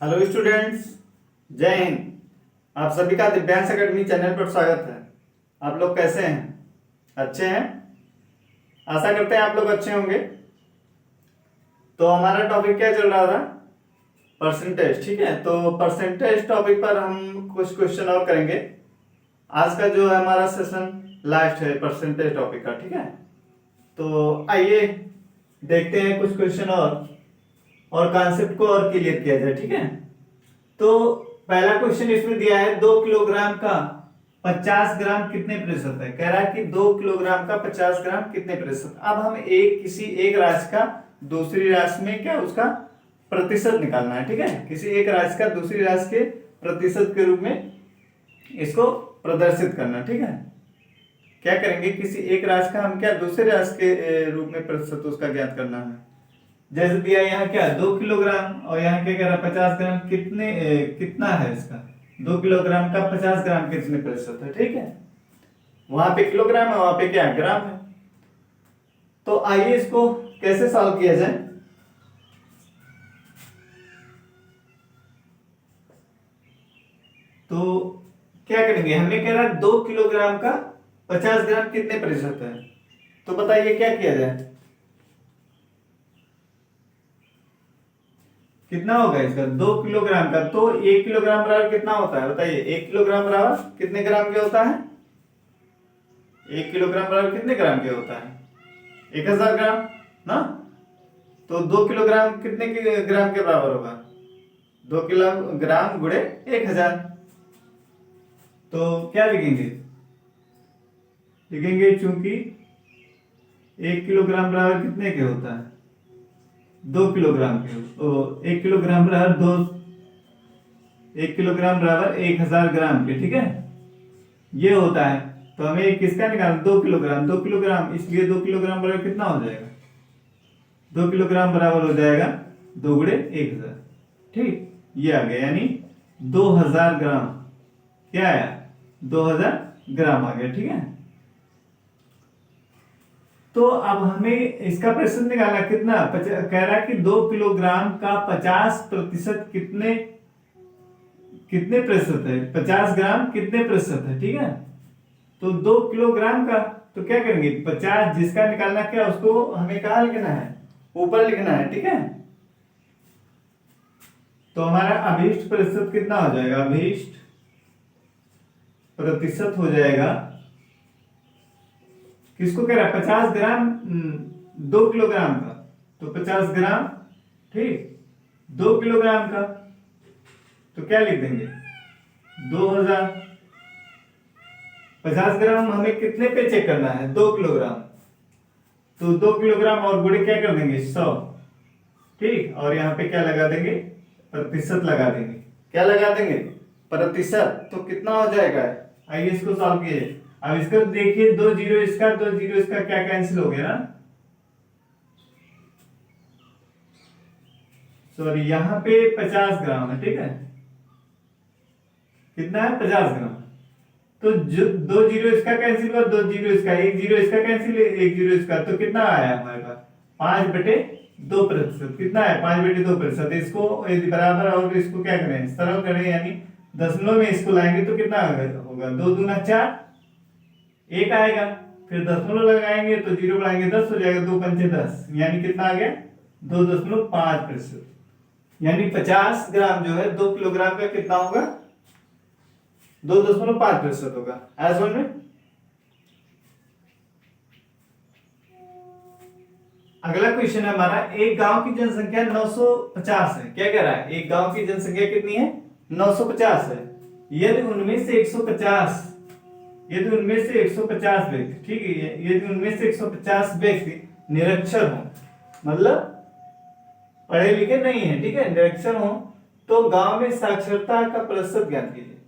Hello students, जय हिंद। आप सभी का दिव्यांश अकेडमी चैनल पर स्वागत है। आप लोग कैसे हैं? अच्छे हैं? आशा करते हैं आप लोग अच्छे होंगे। तो हमारा टॉपिक क्या चल रहा था? परसेंटेज। ठीक है, तो परसेंटेज टॉपिक पर हम कुछ क्वेश्चन और करेंगे। आज का जो है हमारा सेशन लास्ट है परसेंटेज टॉपिक का। ठीक है, तो आइए देखते हैं कुछ क्वेश्चन और कॉन्सेप्ट को और क्लियर किया जाए। ठीक है, तो पहला क्वेश्चन इसमें दिया है 2 किलोग्राम का 50 ग्राम कितने प्रतिशत है। कह रहा है कि 2 किलोग्राम का 50 ग्राम कितने प्रतिशत। अब हम किसी एक राशि का दूसरी राशि में क्या उसका प्रतिशत निकालना है। ठीक है, किसी एक राशि का दूसरी राशि के प्रतिशत के रूप में इसको प्रदर्शित करना। ठीक है, क्या करेंगे, किसी एक राशि का हम क्या दूसरे राशि के रूप में प्रतिशत उसका ज्ञात करना है। जैसे दिया यहाँ क्या 2 किलोग्राम और यहाँ क्या कह रहा है 50 ग्राम। कितना है इसका 2 किलोग्राम का 50 ग्राम कितने प्रतिशत है। ठीक है, वहां पे किलोग्राम है, वहां पे क्या ग्राम है। तो आइए इसको कैसे सॉल्व किया जाए। तो क्या करेंगे, हमें कह रहा है 2 किलोग्राम का 50 ग्राम कितने प्रतिशत है। तो बताइए क्या किया जाए, कितना होगा इसका 2 किलोग्राम का। तो 1 किलोग्राम बराबर कितना होता है बताइए। 1 किलोग्राम बराबर कितने ग्राम के होता है। 1 किलोग्राम बराबर कितने ग्राम के होता है 1000 ग्राम ना। तो 2 किलोग्राम कितने ग्राम के बराबर होगा 2 किलोग्राम गुणे 1000। तो क्या लिखेंगे, चूंकि 1 किलोग्राम बराबर कितने के होता है 2 किलोग्राम के। तो 1 किलोग्राम बराबर 1 किलोग्राम बराबर 1000 ग्राम के। ठीक है, ये होता है। तो हमें किसका निकालना 2 किलोग्राम। 2 किलोग्राम, इसलिए 2 किलोग्राम बराबर कितना हो जाएगा 2 किलोग्राम बराबर हो जाएगा 2 गुणे 1000। ठीक, ये आ गया, यानी 2000 ग्राम। क्या आया 2000 ग्राम आ गया। ठीक है, तो अब हमें इसका प्रतिशत निकालना कितना। कह रहा है कि 2 किलोग्राम का 50% कितने कितने प्रतिशत है। 50 ग्राम कितने प्रतिशत है। ठीक है, तो 2 किलोग्राम का तो क्या करेंगे 50 जिसका निकालना क्या उसको हमें कहाँ लिखना है, ऊपर लिखना है। ठीक है, तो हमारा अभीष्ट प्रतिशत कितना हो जाएगा, अभीष्ट प्रतिशत हो जाएगा किसको कह रहा है 50 ग्राम 2 किलोग्राम का। तो 50 ग्राम, ठीक, 2 किलोग्राम का तो क्या लिख देंगे 2000। 50 ग्राम हमें कितने पे चेक करना है 2 किलोग्राम। तो 2 किलोग्राम और गुणे क्या कर देंगे 100। ठीक, और यहाँ पे क्या लगा देंगे प्रतिशत लगा देंगे। क्या लगा देंगे प्रतिशत। तो कितना हो जाएगा, आइए इसको सॉल्व कीजिए। अब इसको देखिए 2 जीरो इसका 2 जीरो इसका क्या कैंसिल हो गया ना। सॉरी, यहाँ पे 50 ग्राम है। ठीक है, कितना है 50 ग्राम। तो जो 2 जीरो इसका कैंसिल हुआ 2 जीरो इसका, 1 जीरो इसका कैंसिल 1 जीरो इसका। तो कितना आया हमारे पास 5/2%। कितना है 5/2%। इसको यदि बराबर और इसको क्या करें सरल करें, यानी दशमलव में इसको लाएंगे तो कितना होगा 2 दूना 4, 1 आएगा। फिर दशमलव लगाएंगे तो जीरो बढ़ाएंगे 10 हो जाएगा, 2 पंचे 10, यानी कितना आ गया 2.5%। यानी 50 ग्राम जो है 2 किलोग्राम का कितना होगा 2.5% होगा। ऐसा समझ में। अगला क्वेश्चन है हमारा, एक गांव की जनसंख्या 950 है। क्या कह रहा है, एक गांव की जनसंख्या कितनी है 950 है। यदि उनमें से 150 व्यक्ति, ठीक है, यदि उनमें से 150 व्यक्ति निरक्षर हो, मतलब पढ़े लिखे नहीं है, ठीक है, निरक्षर हो, तो गांव में साक्षरता का प्रतिशत ज्ञात कीजिए।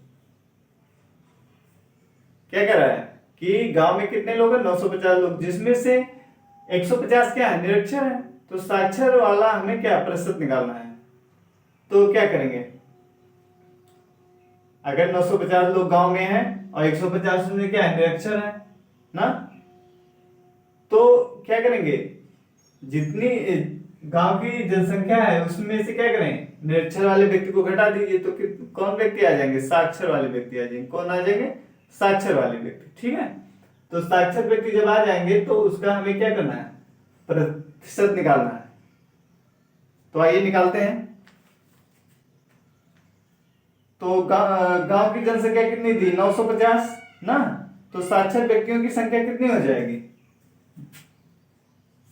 क्या कह रहा है कि गांव में कितने लोग हैं 950 लोग, जिसमें से 150 क्या है निरक्षर है। तो साक्षर वाला हमें क्या प्रतिशत निकालना है। तो क्या करेंगे, अगर 950 लोग गांव में हैं और 150 में क्या है निरक्षर है ना, तो क्या करेंगे जितनी गांव की जनसंख्या है उसमें से क्या करें निरक्षर वाले व्यक्ति को घटा दीजिए तो कौन व्यक्ति आ जाएंगे? साक्षर वाले व्यक्ति आ जाएंगे। कौन आ जाएंगे? साक्षर वाले व्यक्ति। ठीक है, तो साक्षर व्यक्ति जब आ जाएंगे तो उसका हमें क्या करना है? प्रतिशत निकालना है। तो आइए निकालते हैं। तो गांव की जनसंख्या कितनी थी? 950 ना। तो साक्षर व्यक्तियों की संख्या कितनी हो जाएगी?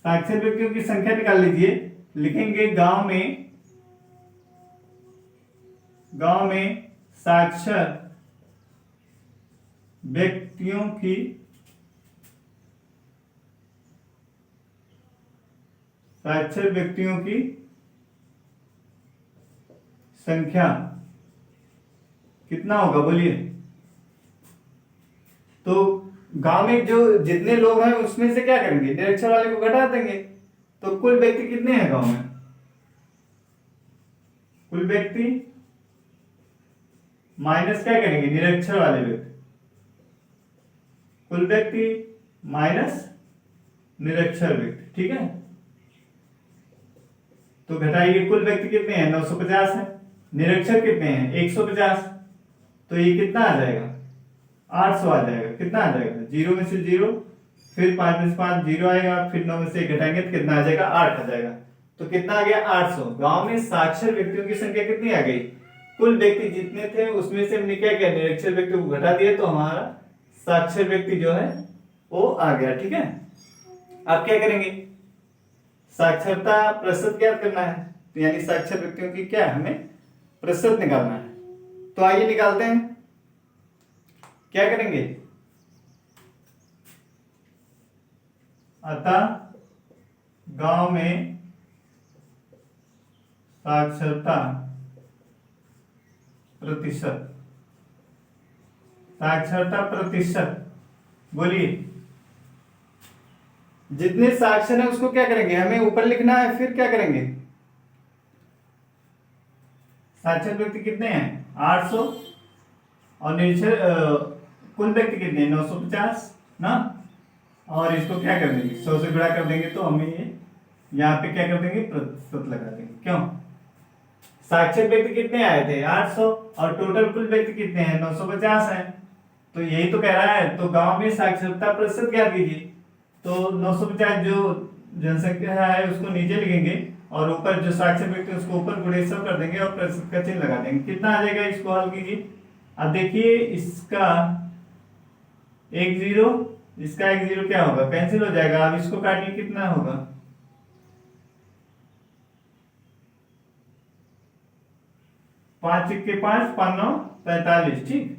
साक्षर व्यक्तियों की संख्या निकाल लीजिए। लिखेंगे गांव में साक्षर व्यक्तियों की संख्या कितना होगा? बोलिए। तो गांव में जो जितने लोग हैं उसमें से क्या करेंगे? निरक्षर वाले को घटा देंगे। तो कुल व्यक्ति कितने हैं गांव में? कुल व्यक्ति माइनस क्या करेंगे? निरक्षर वाले व्यक्ति। कुल व्यक्ति माइनस निरक्षर व्यक्ति। ठीक है, तो घटाइए। कुल व्यक्ति कितने हैं? 950 है। निरक्षर कितने हैं? 150। तो ये कितना आ जाएगा? 800 आ जाएगा। कितना आ जाएगा? 0 में से 0, फिर 5 में से 5 0 आएगा, फिर 9 में से 1 घटाएंगे तो कितना आ जाएगा? 8 आ जाएगा। तो कितना आ गया? 800। गांव में साक्षर व्यक्तियों की संख्या कितनी आ गई? कुल व्यक्ति जितने थे उसमें से हमने क्या किया? निरक्षर व्यक्ति को घटा दिया, तो हमारा साक्षर व्यक्ति जो है वो आ गया। ठीक है, आप क्या करेंगे? साक्षरता प्रतिशत ज्ञात करना है, तो यानी साक्षर व्यक्तियों की क्या हमें प्रतिशत निकालना है। तो आइए निकालते हैं। क्या करेंगे? अतः गांव में साक्षरता प्रतिशत बोलिए। जितने साक्षर है उसको क्या करेंगे? हमें ऊपर लिखना है। फिर क्या करेंगे? साक्षर व्यक्ति कितने हैं? 800। और निरक्षर कुल व्यक्ति कितने हैं? 950 ना। और इसको क्या कर देंगे? 100 से गुणा कर देंगे तो हमें ये यहाँ पे क्या कर देंगे? प्रतिशत लगा देंगे। क्यों? साक्षर व्यक्ति कितने आए थे? 800। और टोटल कुल व्यक्ति कितने हैं? 950 है। तो यही तो कह रहा है। तो गांव में साक्षरता प्रतिशत क्या कीजिए? तो 950 जो जनसंख्या है उसको नीचे लिखेंगे और ऊपर जो साक्षर व्यक्ति है उसको ऊपर गुणे 100 कर देंगे और प्रतिशत का चिन्ह लगा देंगे। कितना आ जाएगा? इसको हल कीजिए। अब देखिए, इसका 1 0, इसका 1 0 क्या होगा? कैंसिल हो जाएगा। अब इसको काटिए, कितना होगा? 5 1 5 5 9 45। ठीक,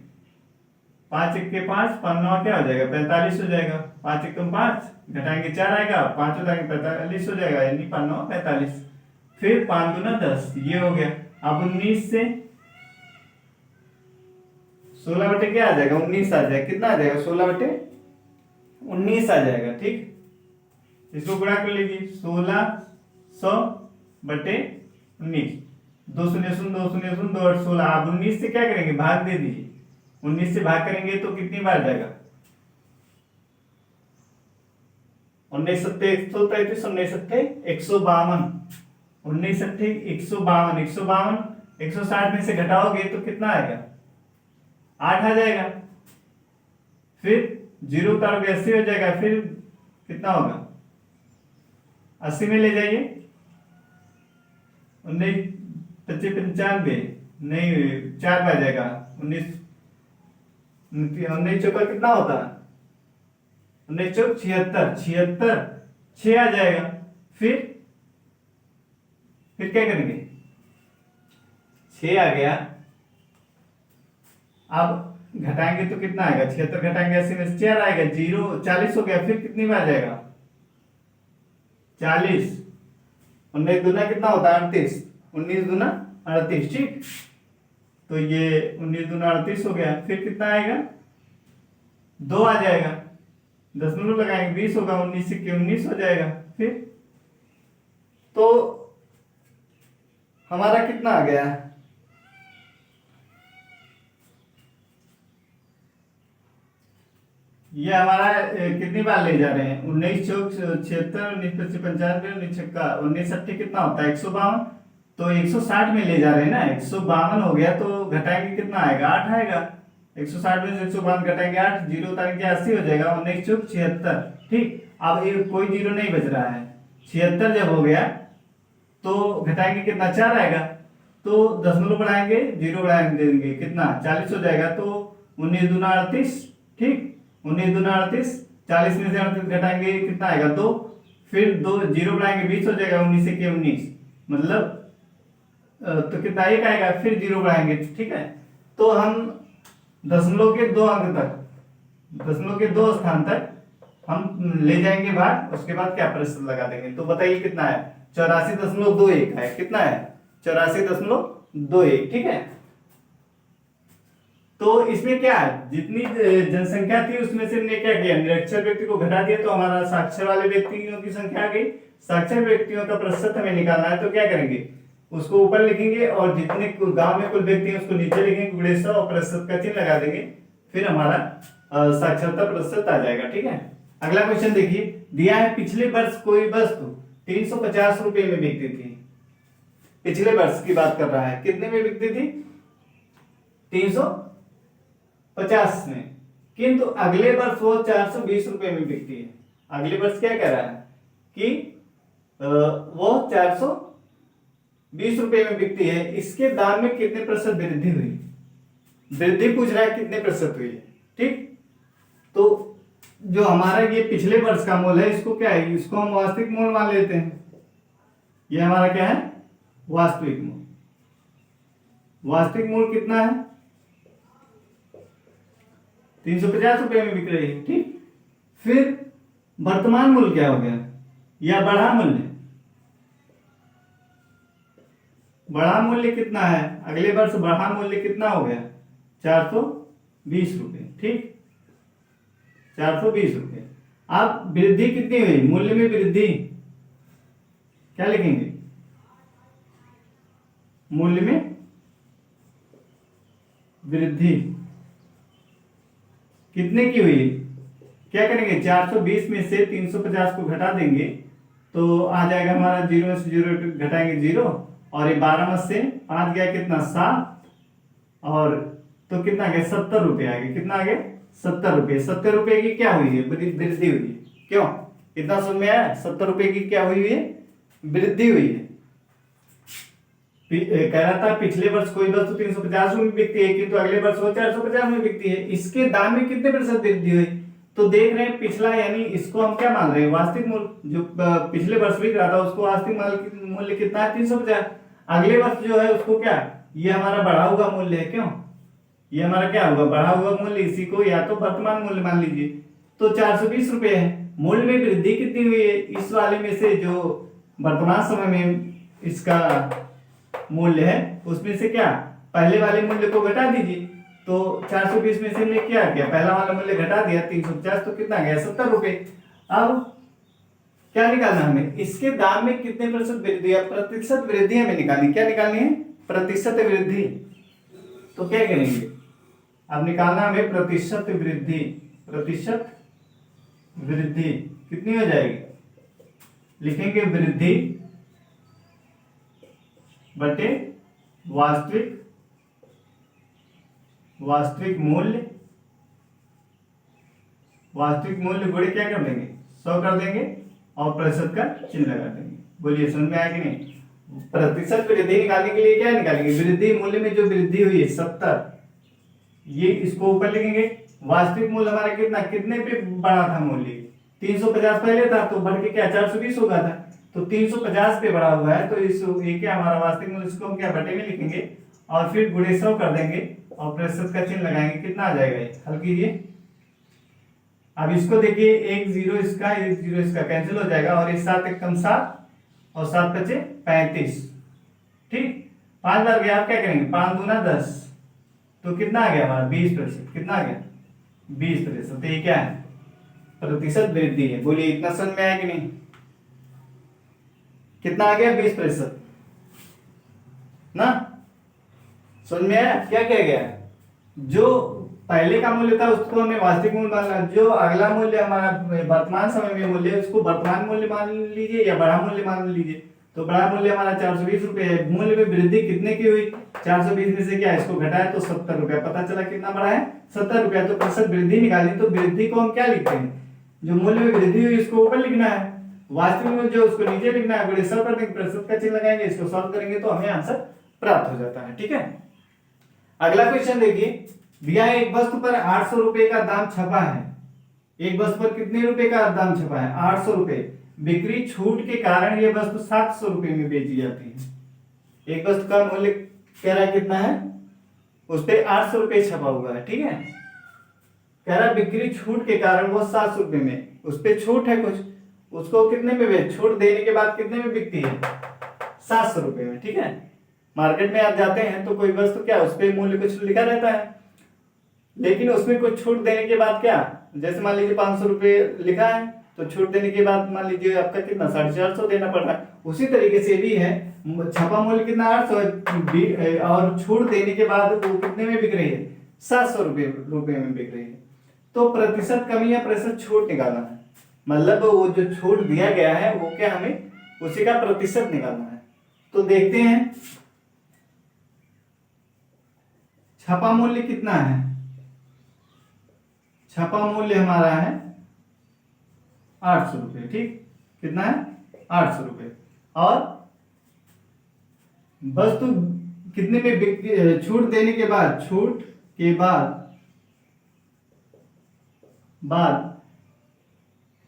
5 1 5 5 9 क्या हो जाएगा? 45 हो जाएगा। 5 1 5 घटाएंगे 4 आएगा, 5 घटाएंगे 45 हो जाएगा, यानी 5 9 45। फिर 5 दूना 10, ये हो गया। अब 19 से 16 बटे क्या आ जाएगा? 19 आ जाएगा। कितना आ जाएगा? 16 बटे 19 आ जाएगा। ठीक, इसको गुणा कर लीजिए। 1600 बटे 19, 2 शून्य शून्य 2 शून्य शून्य 2 8 16। आप 19 से क्या करेंगे? भाग दे दीजिए। 19 से भाग करेंगे तो कितनी बार जाएगा? 19 सत्ते 133, 19 सत्ते 152, 19 सत्ते 152, 152 160 में से घटाओगे तो कितना आएगा? 8 आ जाएगा। फिर 0 उतारोगे 80 हो जाएगा। फिर कितना होगा? 80 में ले जाइए। 19 25 95 नहीं, 4 आ जाएगा। 19 19 चौका कितना होता है? 19 चौक 76, 76 6 आ जाएगा। फिर क्या करेंगे? 6 आ गया। अब घटाएंगे तो कितना आएगा? 76 घटाएंगे 80 में से 4 आएगा। 0 40 हो गया। फिर कितनी बार जाएगा? 40। 19 दूना कितना होता है? 38। 19 दूना 38। ठीक, तो ये 19 दूना 38 हो गया। फिर कितना आएगा? 2 आ जाएगा। दशमलव लगाएंगे 20 होगा। 19 से 19 हो जाएगा। फिर तो हमारा कितना आ गया? ये हमारा कितनी बार ले जा रहे हैं? 19 चौक 76, 19 25 95, 19 छक्का 19 सट्टे कितना होता है? 152। तो 160 में ले जा रहे हैं ना, 152 हो गया तो घटाएंगे कितना आएगा, 8 आएगा। 160 में से 152 घटाएंगे 8, जीरो उतारेंगे 80 हो जाएगा, 19 चौक 76। ठीक, अब ये कोई जीरो नहीं बच रहा है। 76 जब हो गया तो घटाएंगे कितना, 4 आएगा। तो दशमलव बढ़ाएंगे, जीरो बढ़ाएंगे देंगे कितना, 40 हो जाएगा। तो 19 दूना 38। ठीक, 19 दूना 38, 40 में से 38 घटाएंगे कितना आएगा, 2। फिर 2 जीरो बढ़ाएंगे 20 हो जाएगा, 19 से 19 मतलब तो कितना, 1 आएगा। फिर जीरो बढ़ाएंगे। ठीक है, तो हम दशमलव के 2 अंक तक, दशमलव के 2 स्थान तक हम ले जाएंगे भाग, उसके बाद क्या प्रतिशत लगा देंगे। तो बताइए कितना है, 84.21 है। कितना है, 84.21। ठीक है, तो इसमें क्या है, जितनी जनसंख्या थी उसमें से हमने क्या किया, निरक्षर व्यक्ति को घटा दिया तो हमारा साक्षर वाले व्यक्तियों की संख्या आ गई। साक्षर व्यक्तियों का प्रतिशत हमें निकालना है, तो क्या करेंगे, उसको ऊपर लिखेंगे और जितने गांव में कुल व्यक्ति हैं उसको नीचे लिखेंगे, गुणे 100 और प्रतिशत का चिन्ह लगा देंगे, फिर हमारा साक्षरता प्रतिशत आ जाएगा। ठीक है, अगला क्वेश्चन देखिए, दिया है पिछले वर्ष कोई वस्तु 350 रुपए में बिकती थी। पिछले वर्ष की बात कर रहा है, कितने में बिकती थी, 350 में, किंतु अगले वर्ष वो 420 रुपए में बिकती है। अगले वर्ष क्या कह रहा है कि वो 420 रुपए में बिकती है, इसके दाम में कितने प्रतिशत वृद्धि हुई, वृद्धि पूछ रहा है कितने प्रतिशत हुई है। ठीक, तो जो हमारा ये पिछले वर्ष का मूल्य है, इसको क्या है, इसको हम वास्तविक मूल्य मान लेते हैं। ये हमारा क्या है, वास्तविक मूल्य। वास्तविक मूल्य कितना है, 350 रुपए में बिक रही है। ठीक, फिर वर्तमान मूल्य क्या हो गया, या बढ़ा मूल्य, बढ़ा मूल्य कितना है, अगले वर्ष बढ़ा मूल्य कितना हो गया, 420 रुपए। ठीक, 420 रुपए। अब वृद्धि कितनी हुई, मूल्य में वृद्धि क्या लिखेंगे, मूल्य में वृद्धि कितने की हुई, क्या करेंगे, 420 में से 350 को घटा देंगे तो आ जाएगा हमारा, जीरो में से जीरो घटाएंगे 0, और ये 12 में से 5 गया कितना, 7, और तो कितना गया, 70 रुपए आ गए। कितना आ गया, 70 रुपए। 70 रुपए की क्या हुई है, वृद्धि हुई है। क्यों, इतना समझ में आया, 70 रुपए की क्या हुई है, वृद्धि हुई है। कह रहा था पिछले वर्ष कोई वस्तु 350 में बिकती है, किंतु अगले वर्ष वो 450 में बिकती है, इसके दाम में कितने प्रतिशत वृद्धि हुई। तो देख रहे हैं पिछला, यानी इसको हम क्या मान रहे हैं, वास्तविक मूल्य। जो पिछले वर्ष बिक रहा था उसको वास्तविक मूल्य कितना है, 350। अगले वर्ष जो है उसको क्या, ये हमारा बढ़ा हुआ मूल्य है। क्यों, ये हमारा क्या होगा, बढ़ा हुआ मूल्य, इसी को या तो वर्तमान मूल्य मान लीजिए। तो 420 रुपए है। मूल्य में वृद्धि कितनी हुई है, इस वाले में से जो वर्तमान समय में इसका मूल्य है उसमें से क्या, पहले वाले मूल्य को घटा दीजिए। तो 420 में से हमने क्या किया, पहला वाला मूल्य घटा दिया 350, तो कितना गया, 70 रुपए। अब क्या निकालना हमें, इसके दाम में कितने प्रतिशत वृद्धि है, प्रतिशत वृद्धि हमें निकालनी। क्या निकालनी है, प्रतिशत वृद्धि। तो क्या करेंगे, अब निकालना हमें प्रतिशत वृद्धि। प्रतिशत वृद्धि कितनी हो जाएगी, लिखेंगे वृद्धि बटे वास्तविक मूल्य। वास्तविक मूल्य गुणे क्या कर देंगे, 100 कर देंगे और प्रतिशत का चिन्ह लगा देंगे। बोलिए समझ में आया कि नहीं। प्रतिशत वृद्धि निकालने के लिए क्या निकालेंगे, वृद्धि मूल्य में जो वृद्धि हुई है 70, ये इसको ऊपर लिखेंगे। वास्तविक मूल्य हमारा कितना, कितने पे बढ़ा था मूल्य, 350 पहले था तो बढ़ के क्या 420 हो गया था, तो 350 पे बढ़ा हुआ है। तो इस ये क्या हमारा वास्तविक मूल्य, इसको हम क्या बटे में लिखेंगे और फिर गुणे 100 कर देंगे और प्रतिशत का चिन्ह लगाएंगे। कितना आ जाएगा ये, हल कीजिए। अब इसको देखिए, एक जीरो इसका कैंसिल हो जाएगा और इस 7 एक कम 7 और 7 बचे 35। ठीक, 5 बार गया, आप क्या करेंगे, 5 दूना 10, तो कितना आ गया हमारा 20%। कितना आ गया 20%। तो ये क्या है, प्रतिशत वृद्धि है। बोलिए इतना समझ में आया कि नहीं, कितना आ गया 20% ना, समझ में आया। क्या किया गया, जो पहले का मूल्य था उसको हमें वास्तविक मूल्य मानना, जो अगला मूल्य हमारा वर्तमान समय में मूल्य है उसको वर्तमान मूल्य मान लीजिए या बढ़ा मूल्य मान लीजिए। तो बड़ा मूल्य हमारा 420 रुपये है। मूल्य में वृद्धि कितने की हुई? 420 में से क्या इसको घटाया तो 70 रुपया, पता चला कितना बड़ा है 70 रुपया। तो प्रतिशत वृद्धि निकाली, तो वृद्धि को हम क्या लिखते हैं? जो मूल्य में वृद्धि हुई इसको ऊपर लिखना है, वास्तविक मूल्य जो उसको नीचे लिखना है। गुणे 100 कर देंगे, प्रतिशत का चिन्ह लगाएंगे, इसको सॉल्व करेंगे तो हमें आंसर प्राप्त हो जाता है। ठीक है, अगला क्वेश्चन देखिए, दिया है एक वस्तु पर 800 रुपए का दाम छपा है। एक वस्तु पर कितने रुपए का दाम छपा है? 800 रुपए। बिक्री छूट के कारण यह वस्तु 700 रुपए में बेची जाती है। एक वस्तु का मूल्य कह रहा है कितना है, उस पे 800 रुपए छपा हुआ है। ठीक है, कह रहा है बिक्री छूट के कारण वो 700 रुपए में, उस पे छूट है कुछ, उसको कितने में बेच, छूट देने के बाद कितने में बिकती है? 700 रुपए में। ठीक है, मार्केट में आप जाते हैं तो कोई वस्तु क्या उस पे मूल्य कुछ लिखा रहता है, लेकिन उसमें कुछ छूट देने के बाद क्या, जैसे मान लीजिए 500 रुपए लिखा है तो छूट देने के बाद मान लीजिए आपका कितना 450 देना पड़ रहा है। उसी तरीके से भी है, छपा मूल्य कितना 800 है और छूट देने के बाद वो कितने में बिक रही है? 700 रुपए में बिक रही है। तो प्रतिशत कमी या प्रतिशत छूट निकालना है, मतलब वो जो छूट दिया गया है वो क्या हमें उसी का प्रतिशत निकालना है। तो देखते हैं छपा मूल्य कितना है। छपा मूल्य हमारा है 800 रुपये। ठीक, कितना है? 800 रुपये। और वस्तु कितने में छूट देने के बाद, छूट के बाद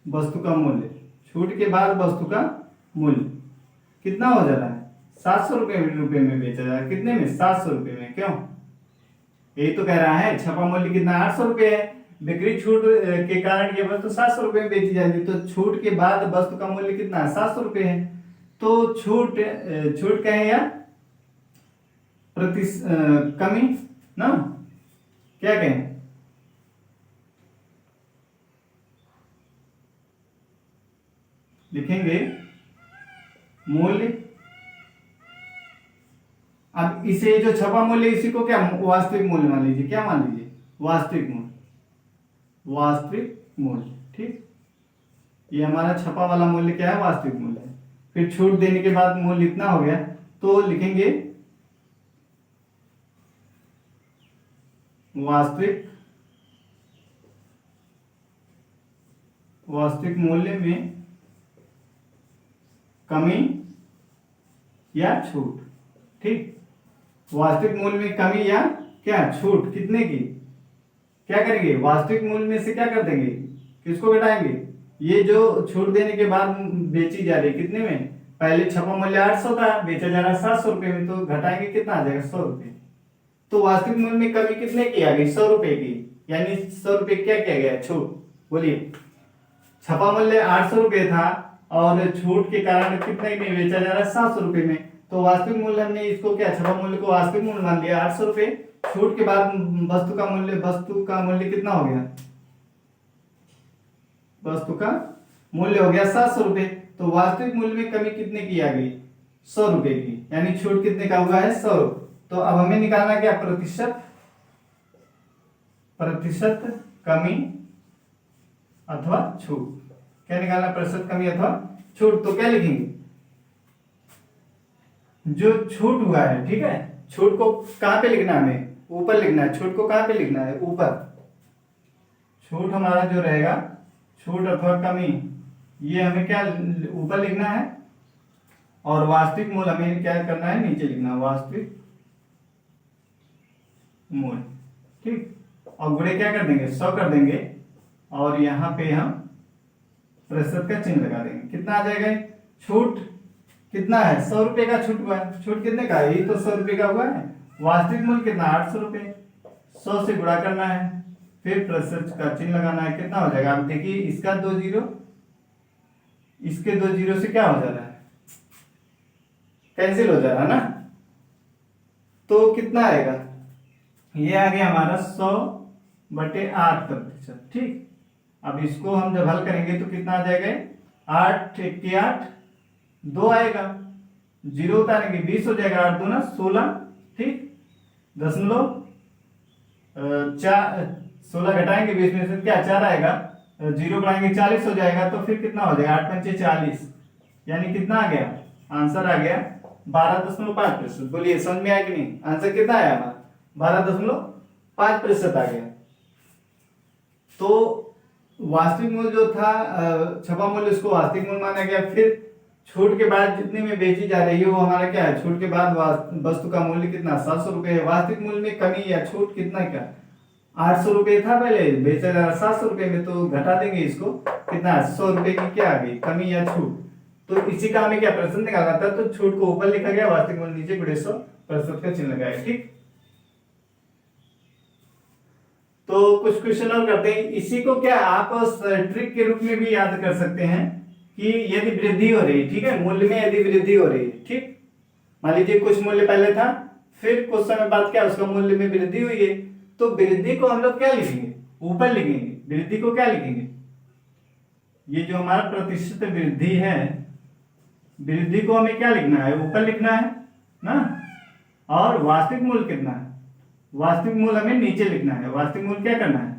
वस्तु का मूल्य, छूट के बाद वस्तु का मूल्य कितना हो जा रहा है? 700 रुपये में बेचा जा रहा है। कितने में? 700 रुपये में। क्यों? यही तो कह रहा है छपा मूल्य कितना 800 रुपये है, बिक्री छूट के कारण ये वस्तु 700 रुपये में बेची जाएगी। तो छूट के बाद वस्तु का मूल्य कितना है? 700 रुपये है। तो छूट कहें या कमी ना, क्या कहें? लिखेंगे मूल्य। अब इसे जो छपा मूल्य इसी को क्या वास्तविक मूल्य मान लीजिए। क्या मान लीजिए? वास्तविक मूल्य। वास्तविक मूल्य। ठीक, ये हमारा छपा वाला मूल्य क्या है? वास्तविक मूल्य है। फिर छूट देने के बाद मूल्य इतना हो गया तो लिखेंगे वास्तविक मूल्य में कमी या छूट। ठीक, वास्तविक मूल्य में कमी या क्या छूट, कितने की? क्या करेंगे? वास्तविक मूल्य में से क्या कर देंगे? किसको घटाएंगे? ये जो छूट देने के बाद बेची जा रही कितने में? पहले छपा मूल्य 800 था, बेचा जा रहा है 700 रुपये में, तो घटाएंगे कितना आ जाएगा? 100 रुपये। तो वास्तविक मूल्य में कमी कितने की आ गई? 100 रुपये की, यानी 100 रुपये क्या किया गया? छूट। बोलिए, छपा मूल्य 800 रुपये था और छूट के कारण कितने में बेचा जा रहा है? 700 रुपये में। तो वास्तविक मूल्य हमने इसको क्या, छपा मूल्य को वास्तविक मूल्य मान लिया 800 रुपये। छूट के बाद वस्तु का मूल्य कितना हो गया? वस्तु का मूल्य हो गया 700 रुपये। तो वास्तविक मूल्य में कमी कितने की आ गई? 100 रुपये की, यानी छूट कितने का हुआ है? 100। तो अब हमें निकालना क्या? प्रतिशत कमी अथवा छूट। क्या निकालना? प्रतिशत कमी अथवा छूट। तो क्या लिखेंगे? जो छूट हुआ है, ठीक है, छूट को कहां पे लिखना है? हमें ऊपर लिखना है। छूट को कहां पे लिखना है? ऊपर। छूट हमारा जो रहेगा, छूट अथवा कमी, ये हमें क्या ऊपर लिखना है, और वास्तविक मूल्य हमें क्या करना है? नीचे लिखना है, वास्तविक मूल्य। ठीक, और गुणे क्या कर देंगे? 100 कर देंगे, और यहां पे हम प्रतिशत का चिन्ह लगा देंगे। कितना आ जाएगा? छूट कितना है? 100 रुपये का छूट हुआ है। छूट कितने का? यही तो 100 रुपये का हुआ है। वास्तविक मूल्य कितना? 800 रुपये। 100 से गुणा करना है, फिर प्रतिशत का चिन्ह लगाना है। कितना हो जाएगा? आप देखिए, इसका 2 जीरो, इसके 2 जीरो से क्या हो जा रहा है? कैंसिल हो जा रहा है ना। तो कितना आएगा? ये आ गया हमारा 100/8%। ठीक, अब इसको हम जब हल करेंगे तो कितना आ जाएगा? 8 के 8 2 आएगा, 0 उतारेंगे 20 हो जाएगा, 8 दूना 16। ठीक, 16 घटाएंगे 20 में से क्या 4 आएगा, 0 बढ़ाएंगे 40 हो जाएगा। तो फिर कितना हो जाएगा? 8 पंचे 40, यानी कितना आ गया? आंसर आ गया 12.5%। बोलिए समझ में आया कि नहीं? आंसर कितना आया हमारा? 12.5% आ गया। तो वास्तविक मूल्य जो था छपा मूल्य, उसको वास्तविक मूल्य माना गया। फिर छूट के बाद जितने में बेची जा रही है वो हमारा क्या है? छूट के बाद वस्तु का मूल्य कितना? 700 रुपये है। वास्तविक मूल्य में कमी या छूट कितना? क्या 800 रुपये था पहले, बेचा जा रहा 700 रुपये में, तो घटा देंगे इसको, कितना 100 रुपये की क्या आ गई? कमी या छूट। तो इसी का हमें क्या प्रतिशत निकालना था, तो छूट को ऊपर लिखा गया, वास्तविक मूल्य नीचे, गुणे 100, प्रतिशत का चिन्ह लगाया। ठीक, तो कुछ क्वेश्चन और करते हैं। इसी को क्या आप ट्रिक के रूप में भी याद कर सकते हैं कि यदि वृद्धि हो रही है, ठीक है, मूल्य में यदि वृद्धि हो रही है, ठीक, मान लीजिए कुछ मूल्य पहले था, फिर कुछ समय बाद क्या उसका मूल्य में वृद्धि हुई है, तो वृद्धि को हम लोग क्या लिखेंगे? ऊपर लिखेंगे। वृद्धि को क्या लिखेंगे? ये जो हमारा प्रतिशत वृद्धि है, वृद्धि को हमें क्या लिखना है? ऊपर लिखना है ना। और वास्तविक मूल्य कितना है? वास्तविक मूल्य हमें नीचे लिखना है। वास्तविक मूल्य क्या करना है?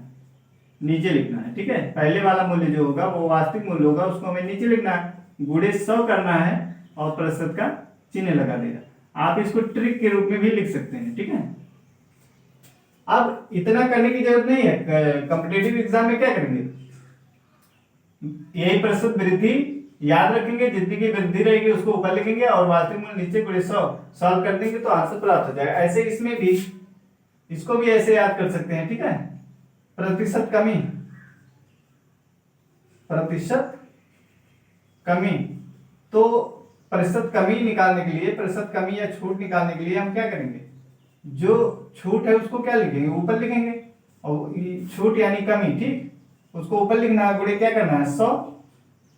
नीचे लिखना है। ठीक है, पहले वाला मूल्य जो होगा वो वास्तविक मूल्य होगा, उसको हमें नीचे लिखना है, गुणे 100 करना है और प्रतिशत का चिन्ह लगा देगा। आप इसको ट्रिक के रूप में भी लिख सकते हैं। ठीक है, अब इतना करने की जरूरत नहीं है। कॉम्पिटिटिव एग्जाम में क्या करेंगे? यही प्रतिशत वृद्धि याद रखेंगे, जितनी की वृद्धि रहेगी उसको ऊपर लिखेंगे और वास्तविक मूल्य नीचे, गुणे 100 सॉल्व कर देंगे तो आंसर प्राप्त हो जाएगा। ऐसे इसमें भी, इसको भी ऐसे याद कर सकते हैं। ठीक है, प्रतिशत कमी, प्रतिशत कमी। तो प्रतिशत कमी निकालने के लिए, प्रतिशत कमी या छूट निकालने के लिए हम क्या करेंगे? जो छूट है उसको क्या लिखेंगे? ऊपर लिखेंगे, और छूट यानी कमी, ठीक, उसको ऊपर लिखना है, गुणे क्या करना है? 100,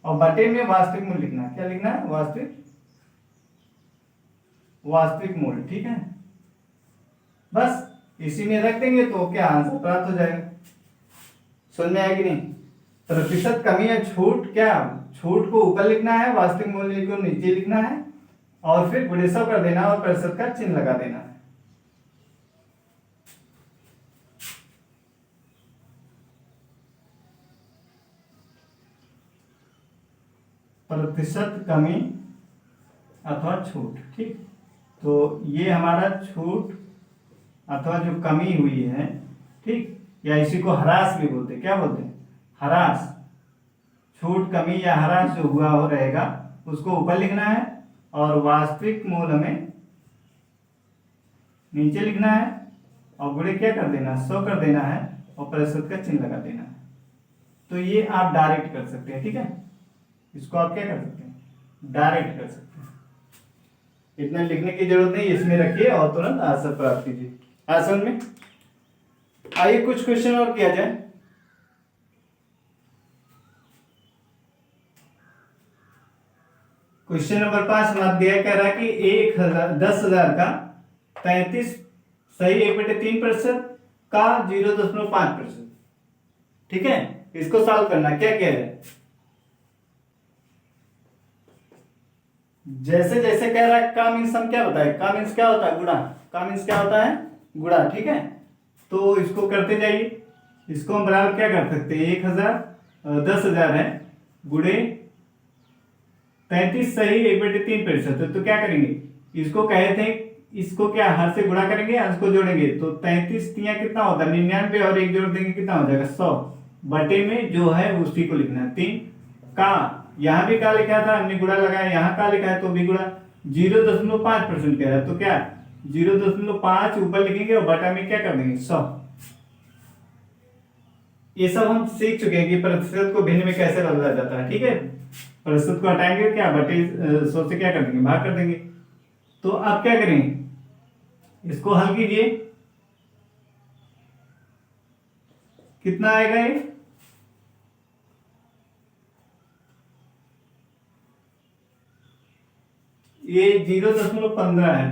और बटे में वास्तविक मूल्य लिखना है। क्या लिखना है? वास्तविक मूल्य। ठीक है, बस इसी में रख देंगे तो क्या आंसर प्राप्त हो जाएगा। समझ में आया कि नहीं? प्रतिशत कमी या छूट, क्या छूट को ऊपर लिखना है, वास्तविक मूल्य को नीचे लिखना है, और फिर गुणे 100 कर देना और प्रतिशत का चिन्ह लगा देना है। प्रतिशत कमी अथवा छूट। ठीक, तो ये हमारा छूट अथवा जो कमी हुई है, ठीक, या इसी को ह्रास भी बोलते हैं। क्या बोलते हैं? ह्रास। छूट, कमी या ह्रास जो हुआ हो रहेगा उसको ऊपर लिखना है और वास्तविक मूल्य हमें नीचे लिखना है और गुणे क्या कर देना? 100 कर देना है और प्रतिशत का चिन्ह लगा देना है। तो ये आप डायरेक्ट कर सकते हैं। ठीक है, इसको आप क्या कर सकते हैं? डायरेक्ट कर सकते हैं। इतना लिखने की जरूरत नहीं, इसमें रखिए और तुरंत आंसर प्राप्त कीजिए। समझ में? आइए कुछ क्वेश्चन और किया जाए। क्वेश्चन नंबर 5 हमारा दिया, कह रहा है कि 10,000 का 33 सही 1/3% का 0.5%। ठीक है, इसको सॉल्व करना। क्या कह रहे हैं? जैसे जैसे कह रहा है का मीन्स हम क्या बताए? का मीन्स क्या होता है? गुणा। का मीन्स क्या होता है? गुणा। ठीक है, तो इसको करते जाइए। इसको हम बराबर क्या कर सकते हैं? 10,000 है, गुणे 33 सही 1/3%। तो क्या करेंगे? इसको कहे थे, इसको क्या हर से गुणा करेंगे, अंश को जोड़ेंगे, तो 33 तिया कितना होता है? 99, और एक जोड़ देंगे कितना हो जाएगा? 100, बटे में जो है उसी को लिखना है 3 का। यहां भी का लिखा था, हमने गुणा लगाया, यहाँ का लिखा है तो भी गुणा। 0.5% कह रहा है, तो क्या 0.5 ऊपर लिखेंगे और बटा में क्या कर देंगे? 100। ये सब हम सीख चुके हैं कि प्रतिशत को भिन्न में कैसे बदला जाता है। ठीक है, प्रतिशत को हटाएंगे, क्या बटे 100 से क्या कर देंगे? भाग कर देंगे। तो अब क्या करेंगे? इसको हल कीजिए, कितना आएगा? ये 0.15 है,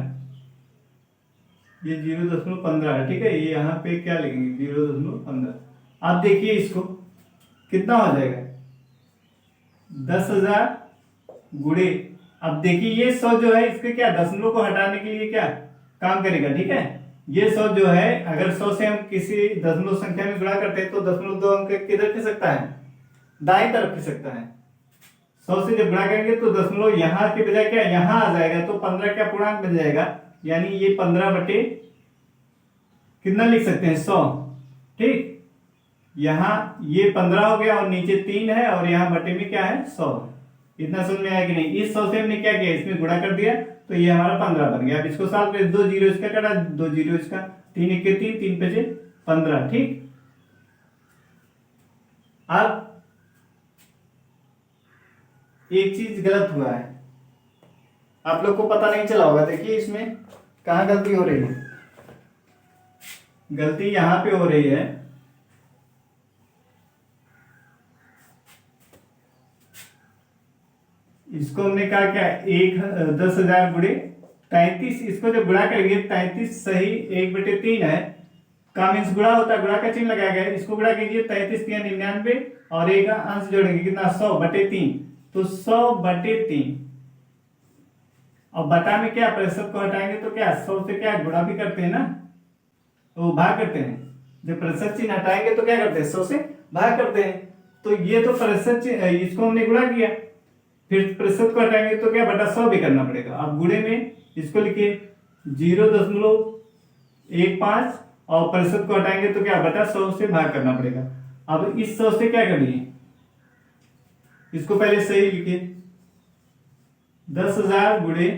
ये 0.15 है। ठीक है, ये यहाँ पे क्या लिखेंगे? 0.15। आप देखिए इसको कितना हो जाएगा? 10,000 गुणे, अब देखिए ये 100 जो है, इसके क्या दशमलव को हटाने के लिए क्या काम करेगा? ठीक है, ये 100 जो है, अगर 100 से हम किसी दशमलव संख्या में गुणा करते हैं तो दशमलव 2 अंक किधर खिसकता है? दाएं तरफ खिसकता है। 100 से जब गुणा करेंगे तो दशमलव यहाँ के बजाय क्या यहाँ आ जाएगा, तो 15 क्या पूर्णांक बन जाएगा, यानी ये 15 बटे कितना लिख सकते हैं 100। ठीक, यहाँ ये 15 हो गया और नीचे 3 है और यहाँ बटे में क्या है 100। इतना समझ में आया कि नहीं। इस 100 से हमने क्या किया, इसमें गुणा कर दिया तो ये हमारा 15 बन गया। अब इसको सॉल्व करें, 2 जीरो इसका कटा, 2 जीरो इसका, 3 एक 3, 3 5 15। ठीक, अब एक चीज गलत हुआ है, आप लोग को पता नहीं चला होगा। देखिए इसमें कहाँ गलती हो रही है। गलती यहां पे हो रही है, इसको हमने कहा क्या 10,000 गुणे 33, इसको जब गुणा करेंगे 33 सही 1/3 है, का मीन्स गुणा होता है, गुणा का चिन्ह लगाया गया है। इसको गुणा कीजिए 33 3 99 और एक अंश जोड़ेंगे कितना 100/3, तो 100/3 और बटा में क्या प्रतिशत को हटाएंगे तो क्या 100 से क्या गुणा भी करते हैं ना, तो भाग करते हैं। जब प्रतिशत चिन्ह हटाएंगे तो क्या करते हैं 100 से भाग करते हैं। तो ये तो प्रतिशत चिन्ह, इसको हमने गुणा किया, फिर प्रतिशत को हटाएंगे तो क्या बटा 100 भी करना पड़ेगा। अब गुणे में इसको लिखिए 0.15 और प्रतिशत को हटाएंगे तो क्या बटा 100 से भाग करना पड़ेगा। अब इस 100 से क्या करिए, इसको पहले सही लिखिए 10,000 गुणे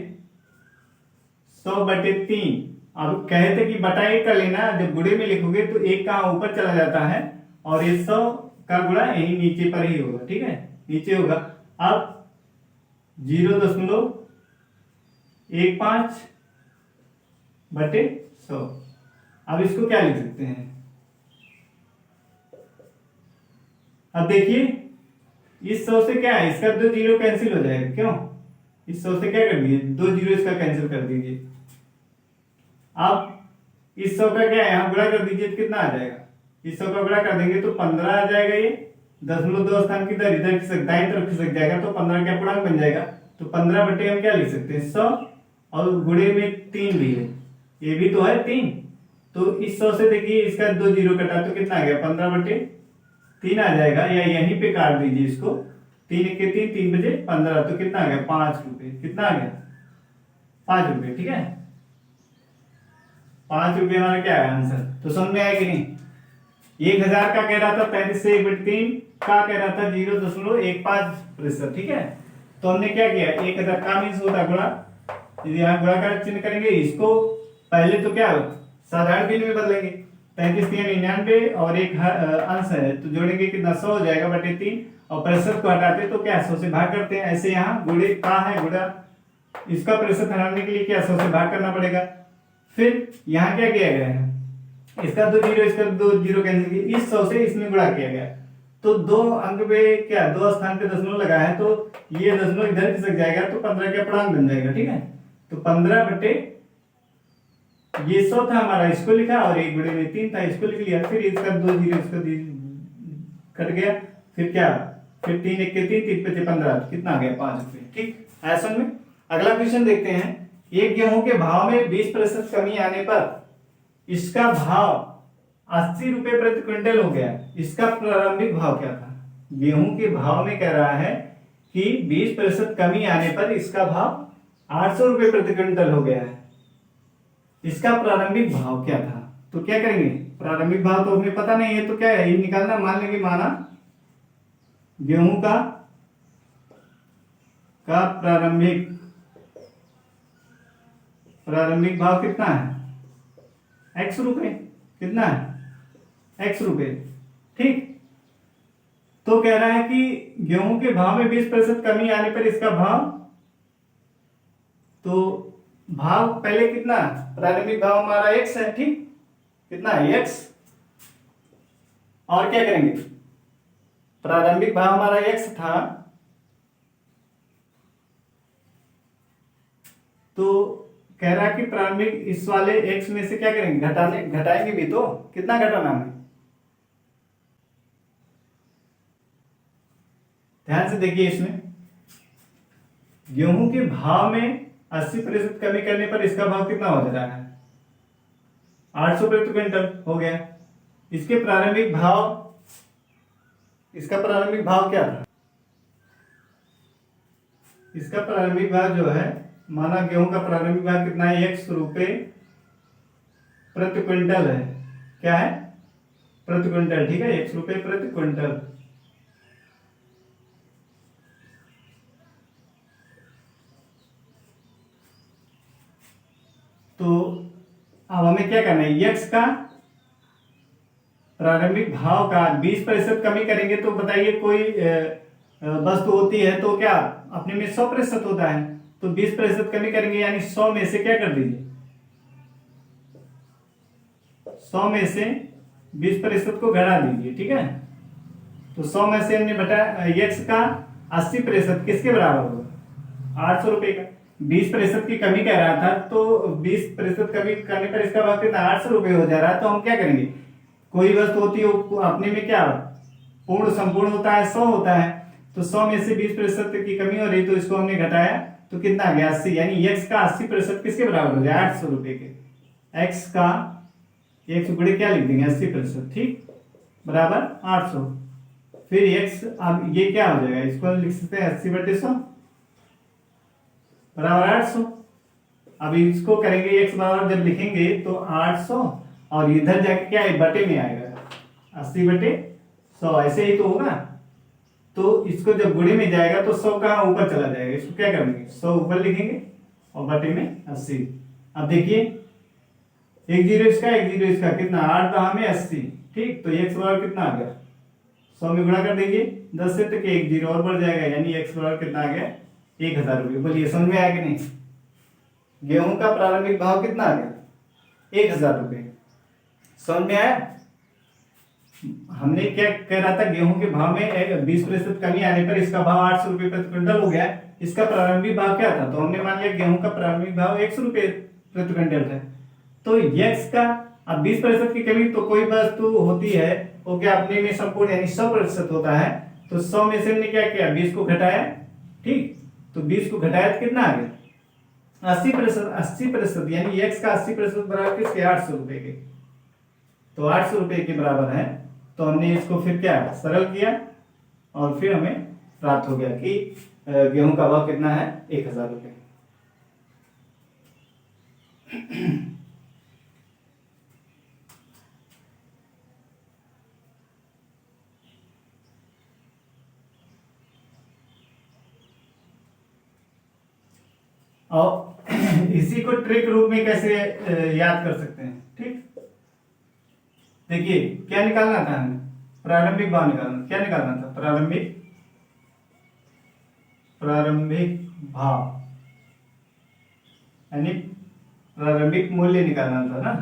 100/3। अब कहे थे कि बटा 1 कर लेना, जब गुणे में लिखोगे तो 1 कहाँ ऊपर चला जाता है और ये 100 का गुणा यही नीचे पर ही होगा। ठीक है, नीचे होगा। अब 0.15/100। अब इसको क्या लिख सकते हैं, अब देखिए इस 100 से क्या है, इसका 2 जीरो कैंसिल हो जाएगा। क्यों, इस 100 से क्या कर दीजिए 2 जीरो इसका कैंसिल कर दीजिए। अब इस 100 का क्या है यहाँ गुणा कर दीजिए, कितना आ जाएगा, इस 100 का गुणा कर देंगे तो 15 आ जाएगा। ये 0.2 स्थान की इधर दाईं तरफ खिसक जाएगा तो 15 क्या पूर्णांक बन जाएगा। तो 15 बटे हम क्या लिख सकते हैं 100 और गुणे में 3 भी है, ये भी तो है 3। तो इस 100 से देखिए इसका 2 जीरो कटा तो कितना आ गया 15/3 आ जाएगा, या यहीं पे काट दीजिए इसको 3 एक 3, 3 बजे 15 तो कितना आ गया 5 रुपए। कितना आ गया 5 रुपए। ठीक है, 5 रुपये हमारा क्या है आंसर। तो समझ में आया कि नहीं। 1,000 का कह रहा था 33 से 1/3 का कह रहा था 0.15%। ठीक है, तो हमने क्या किया 1,000 का मीन्स होता गुणा, यदि यहाँ गुणा का चिन्ह करेंगे इसको पहले तो क्या साधारण भिन्न में बदलेंगे, 33 3 99 और एक अंश है तो जोड़ेंगे कितना 100 हो जाएगा बटे 3 और प्रतिशत को हटाते तो क्या 100 से भाग करते हैं। ऐसे यहाँ गुणे का है गुणा, इसका प्रतिशत हटाने के लिए क्या 100 से भाग करना पड़ेगा। फिर यहाँ क्या किया गया है, इसका 2 जीरो इसका 2 जीरो कैंसिल किया, इस 100 से इसमें गुणा किया गया तो 2 अंक पे क्या 2 स्थान पे दशमलव लगा है तो ये दशमलव इधर खिसक जाएगा तो 15 का पूर्णांक बन जाएगा। ठीक है, तो 15 बटे ये 100 था हमारा, इसको लिखा और 1 गुणे में 3 था इसको लिख लिया। फिर इसका 2 जीरो इसका कट गया, फिर क्या फिर 3 एक 3, 3 5 15 कितना आ गया 5 रुपए। ठीक, ऐसा में अगला क्वेश्चन देखते हैं। एक गेहूं के भाव में 20% कमी आने पर इसका भाव 80 रुपए प्रति क्विंटल हो गया, इसका प्रारंभिक भाव क्या था। गेहूं के भाव में कह रहा है कि 20% कमी आने पर इसका भाव 800 रुपए प्रति क्विंटल हो गया है, इसका प्रारंभिक भाव क्या था। तो क्या करेंगे, प्रारंभिक भाव तो हमें पता नहीं है तो क्या है ये निकालना। मान लेंगे माना गेहूं का प्रारंभिक भाव कितना है x रुपए, कितना है x रुपए। ठीक, तो कह रहा है कि गेहूं के भाव में 20% कमी आने पर इसका भाव, तो भाव पहले कितना प्रारंभिक भाव हमारा x है। ठीक, कितना है x, और क्या करेंगे प्रारंभिक भाव हमारा x था तो कह रहा है कि प्रारंभिक इस वाले x में से क्या करेंगे घटाएंगे भी तो कितना घटाना है। ध्यान से देखिए, इसमें गेहूं के भाव में 80% कमी करने पर इसका भाव कितना हो जा रहा है 800 प्रति क्विंटल हो गया। इसका प्रारंभिक भाव क्या था इसका प्रारंभिक भाव जो है, माना गेहूं का प्रारंभिक भाव कितना है, 100 रुपये प्रति क्विंटल है। क्या है? प्रति क्विंटल। ठीक है, 100 रुपये प्रति क्विंटल। तो अब हमें क्या करना है, यक्स का प्रारंभिक भाव का 20% कमी करेंगे। तो बताइए, कोई वस्तु होती है तो क्या अपने में 100% होता है, तो 20% कमी करेंगे, यानी 100 में से क्या कर दीजिए, 100 में से 20% को घटा दीजिए। ठीक है, तो 100 में से हमने बटा यक्स का 80% किसके बराबर होगा, 800 रुपये का। 20% की कमी कह रहा था, तो 20% कमी करने पर इसका भाव कितना, 800 रुपये हो जा रहा है। तो हम क्या करेंगे, कोई वस्तु होती है अपने में क्या पूर्ण संपूर्ण होता है, 100 होता है, तो 100 में से 20% की कमी हो रही, तो इसको हमने घटाया तो कितना आ गया, 80, यानी x का 80% किसके बराबर हो गया, 800 रुपये के। x का 100 गुणे क्या लिख देंगे, 80%। ठीक, बराबर 800। फिर x, अब ये क्या हो जाएगा, इसको लिख सकते हैं 80/100 बराबर 800। अब इसको करेंगे x बराबर, जब लिखेंगे तो 800, और इधर जाके क्या है, बटे में आएगा 80/100, ऐसे ही तो होगा। तो इसको जब गुणे में जाएगा तो 100 कहाँ ऊपर चला जाएगा, इसको क्या करेंगे, 100 ऊपर लिखेंगे और बटे में 80। अब देखिए, एक जीरो इसका कितना, 8 दहा में 80। ठीक, तो x बराबर कितना आ गया, 100 में गुणा कर देंगे 10 से, तो एक जीरो और बढ़ जाएगा, यानी x बराबर कितना आ गया, 1000 रुपये। बोलिए समझ में आया कि नहीं? गेहूं का प्रारंभिक भाव कितना आ गया, 1000 रुपये। समझ में आया? हमने क्या कह रहा था, गेहूं के भाव में 20% कमी आने पर इसका भाव 800 रुपये प्रति क्विंटल हो गया। इसका प्रारंभिक भाव क्या था, तो हमने मान लिया गेहूं का प्रारंभिक भाव 100 रुपये प्रति क्विंटल था। तो यक्स का अब 20% की कमी, तो कोई वस्तु होती है वो क्या अपने में संपूर्ण यानी 100% होता है, तो 100 में से हमने क्या किया, 20 को घटाया। ठीक, तो 20 को घटाया तो कितना आ गया, 80%, यानी यक्स का 80% बराबर किसके, 800 रुपये के। तो 800 रुपये के बराबर है। तो हमने इसको फिर क्या सरल किया, और फिर हमें प्राप्त हो गया कि गेहूं का भाव कितना है, 1000 रुपये। और इसी को ट्रिक रूप में कैसे याद कर सकते हैं। ठीक, देखिए क्या निकालना था हमें, प्रारंभिक भाव निकालना। क्या निकालना था, प्रारंभिक भाव, यानी प्रारंभिक मूल्य निकालना था ना,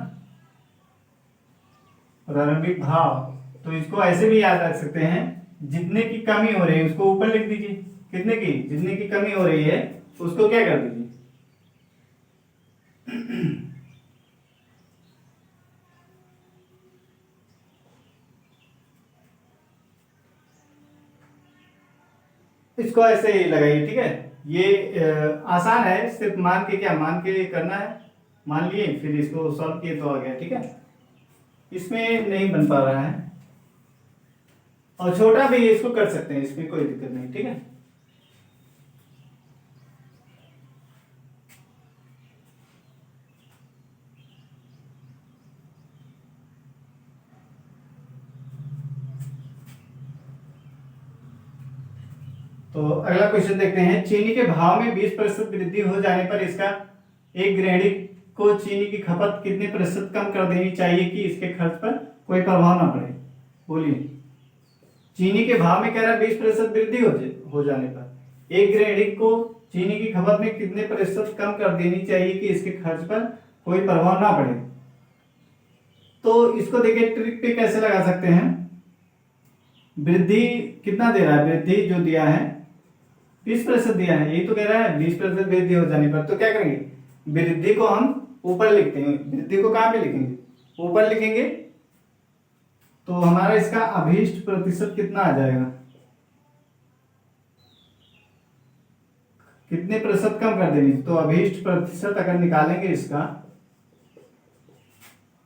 प्रारंभिक भाव। तो इसको ऐसे भी याद रख सकते हैं, जितने की कमी हो रही है उसको ऊपर लिख दीजिए, कितने की, जितने की कमी हो रही है उसको क्या कर दीजिए, इसको ऐसे ही लगाइए। ठीक है, ये आसान है, सिर्फ मान के करना है। मान लिए, फिर इसको सॉल्व किए तो आ गया। ठीक है, इसमें नहीं बन पा रहा है, और छोटा भी इसको कर सकते हैं, इसमें कोई दिक्कत नहीं। ठीक है, तो अगला क्वेश्चन देखते हैं। चीनी के भाव में 20% वृद्धि हो जाने पर इसका एक गृहिणी को चीनी की खपत कितने प्रतिशत कम कर देनी चाहिए कि इसके खर्च पर कोई प्रभाव ना पड़े। बोलिए, चीनी के भाव में कह रहा है 20% वृद्धि हो जाने पर एक गृहिणी को चीनी की खपत में कितने प्रतिशत कम कर देनी चाहिए कि इसके खर्च पर कोई प्रभाव ना पड़े। तो इसको देखिए, ट्रिक पे कैसे लगा सकते हैं। वृद्धि कितना दे रहा है, वृद्धि जो दिया है 20% दिया है, यही तो कह रहा है 20% वृद्धि हो जाने पर। तो क्या करेंगे, वृद्धि को हम ऊपर लिखते हैं, वृद्धि को कहां पे लिखेंगे, ऊपर लिखेंगे। तो हमारा इसका अभीष्ट प्रतिशत कितना आ जाएगा, कितने प्रतिशत कम कर देंगे। तो अभीष्ट प्रतिशत अगर निकालेंगे इसका,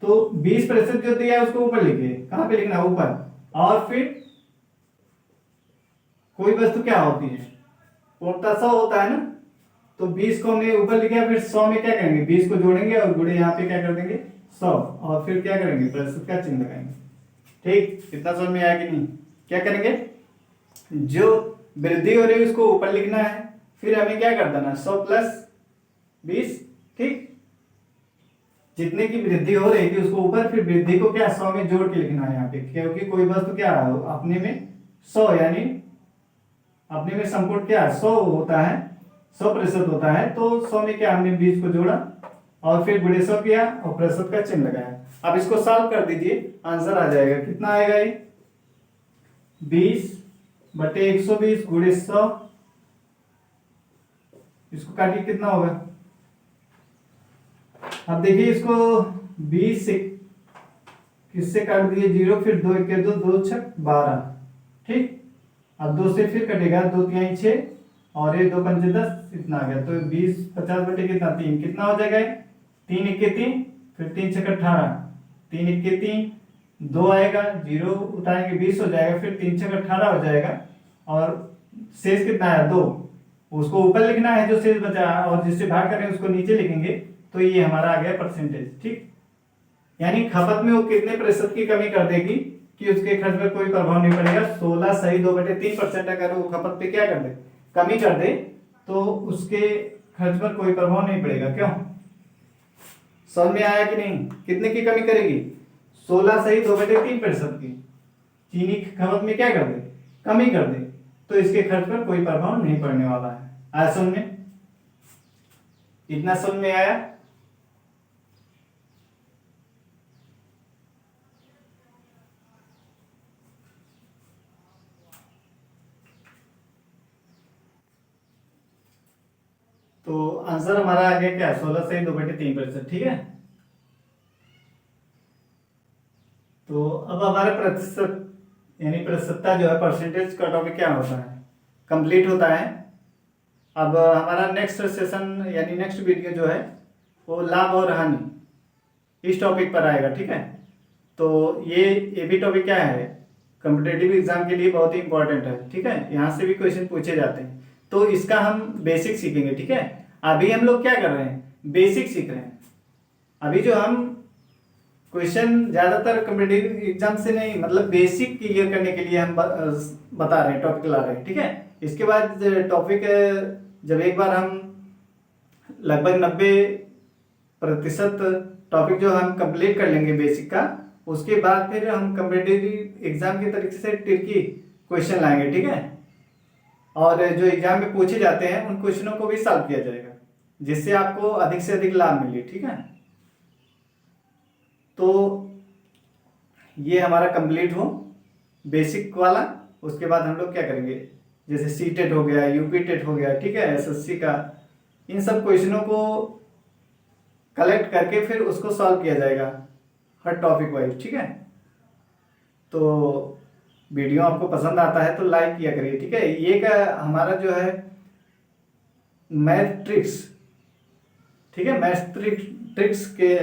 तो 20% जो दिया है उसको ऊपर लिखिए। कहां पे लिखना, ऊपर। और फिर कोई वस्तु क्या होती है, पूर्णतः 100 होता है ना, तो 20 को हमने ऊपर लिखा, फिर 100 में क्या करेंगे, 20 को जोड़ेंगे और गुणे यहाँ पे क्या कर देंगे 100, और फिर क्या करेंगे प्रतिशत का चिन्ह लगाएंगे। ठीक, इतना समझ में आया कि नहीं? क्या करेंगे, जो वृद्धि हो रही है उसको ऊपर लिखना है, फिर हमें क्या कर देना 100 प्लस 20। ठीक, जितने की वृद्धि हो रही थी उसको ऊपर, फिर वृद्धि को क्या 100 में जोड़ के लिखना है यहाँ पे, क्योंकि कोई वस्तु क्या अपने में 100 यानी अपने में संपूर्ण क्या 100 होता है, 100% होता है, तो 100 में क्या हमने 20 को जोड़ा और फिर गुणे 100 किया और प्रतिशत का चिन्ह लगाया। अब इसको सॉल्व कर दीजिए, आंसर आ जाएगा। कितना आएगा ये 20/120 गुणे 100, इसको काटिए कितना होगा। अब देखिए इसको 20 से किससे काट दिए 0, फिर 2 1 2 2 6 12। ठीक, अब 2 से फिर कटेगा 2 3 6 और ये 2 5 10, इतना आ गया। तो 20 50 बटे कितना 3, कितना हो जाएगा 3 1 3, फिर 3 6 18, 3 1 3, 2 आएगा 0 उठाएंगे 20 हो जाएगा, फिर 3 6 18 हो जाएगा और शेष कितना है 2, उसको ऊपर लिखना है जो शेष बचा और जिससे भाग करें उसको नीचे लिखेंगे, तो ये हमारा आ गया परसेंटेज। ठीक, यानी खपत में वो कितने प्रतिशत की कमी कर देगी कि उसके खर्च पर कोई प्रभाव नहीं पड़ेगा। 16 सही 2/3% अगर वो खपत पे क्या कर दे कमी कर दे तो उसके खर्च पर कोई प्रभाव नहीं पड़ेगा। क्यों, समझ में आया कि नहीं? कितने की कमी करेगी 16 सही 2/3% की चीनी की खपत में क्या कर दे कमी कर दे, तो इसके खर्च पर कोई प्रभाव नहीं पड़ने वाला है। आया समझ में? इतना समझ में आया? तो आंसर हमारा आ गया क्या 16 सही 2/3%। ठीक है, तो अब हमारा प्रतिशत यानी प्रतिशतता जो है परसेंटेज का टॉपिक क्या होता है कंप्लीट होता है। अब हमारा नेक्स्ट सेशन यानी नेक्स्ट वीडियो जो है वो लाभ और हानि इस टॉपिक पर आएगा। ठीक है, तो ये भी टॉपिक क्या है कॉम्पिटेटिव एग्जाम के लिए बहुत ही इंपॉर्टेंट है। ठीक है, यहाँ से भी क्वेश्चन पूछे जाते हैं, तो इसका हम बेसिक सीखेंगे। ठीक है, अभी हम लोग क्या कर रहे हैं बेसिक सीख रहे हैं। अभी जो हम क्वेश्चन ज्यादातर कॉम्पिटेटिव एग्जाम से नहीं, मतलब बेसिक क्लियर करने के लिए हम बता रहे हैं, टॉपिक ला रहे हैं। ठीक है, इसके बाद टॉपिक जब एक बार हम लगभग 90% टॉपिक जो हम कंप्लीट कर लेंगे बेसिक का, उसके बाद फिर हम कॉम्पिटेटिव एग्जाम के तरीके से ट्रिकी क्वेश्चन लाएंगे। ठीक है, और जो एग्जाम में पूछे जाते हैं उन क्वेश्चनों को भी सॉल्व किया जाएगा, जिससे आपको अधिक से अधिक लाभ मिले। ठीक है, तो ये हमारा कंप्लीट हो बेसिक वाला। उसके बाद हम लोग क्या करेंगे जैसे सी टेट हो गया, यूपी टेट हो गया, ठीक है, एसएससी का, इन सब क्वेश्चनों को कलेक्ट करके फिर उसको सॉल्व किया जाएगा हर टॉपिक वाइज। ठीक है, तो वीडियो आपको पसंद आता है तो लाइक किया करिए। ठीक है, ये का हमारा जो है मैथ ट्रिक्स, ठीक है, मैथ ट्रिक्स के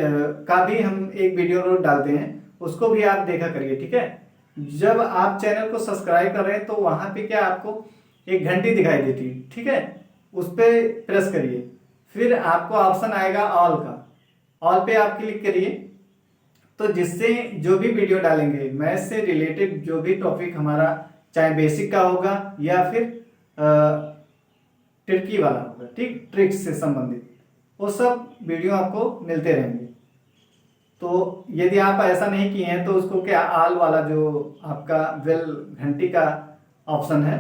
का भी हम एक वीडियो रोज डालते हैं, उसको भी आप देखा करिए। ठीक है, जब आप चैनल को सब्सक्राइब कर रहे हैं तो वहां पे क्या आपको एक घंटी दिखाई देती है। ठीक है, उस पर प्रेस करिए, फिर आपको ऑप्शन आएगा ऑल का, ऑल पे आप क्लिक करिए, तो जिससे जो भी वीडियो डालेंगे मैथ से रिलेटेड जो भी टॉपिक हमारा चाहे बेसिक का होगा या फिर ट्रिकी वाला होगा, ठीक, ट्रिक्स से संबंधित, वो सब वीडियो आपको मिलते रहेंगे। तो यदि आप ऐसा नहीं किए हैं तो उसको क्या ऑल वाला जो आपका बेल घंटी का ऑप्शन है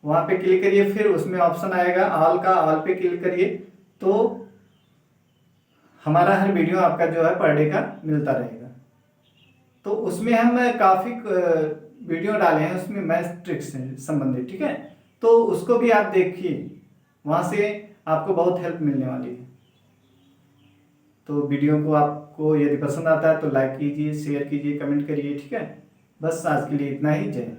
वहां पे क्लिक करिए, फिर उसमें ऑप्शन आएगा ऑल का, ऑल पे क्लिक करिए, तो हमारा हर वीडियो आपका जो है पर डे का मिलता रहेगा। तो उसमें हम काफी वीडियो डाले हैं, उसमें मैथ ट्रिक्स से संबंधित। ठीक है, तो उसको भी आप देखिए, वहां से आपको बहुत हेल्प मिलने वाली है। तो वीडियो को आपको यदि पसंद आता है तो लाइक कीजिए, शेयर कीजिए, कमेंट करिए। ठीक है, बस आज के लिए इतना ही। जय हिंद।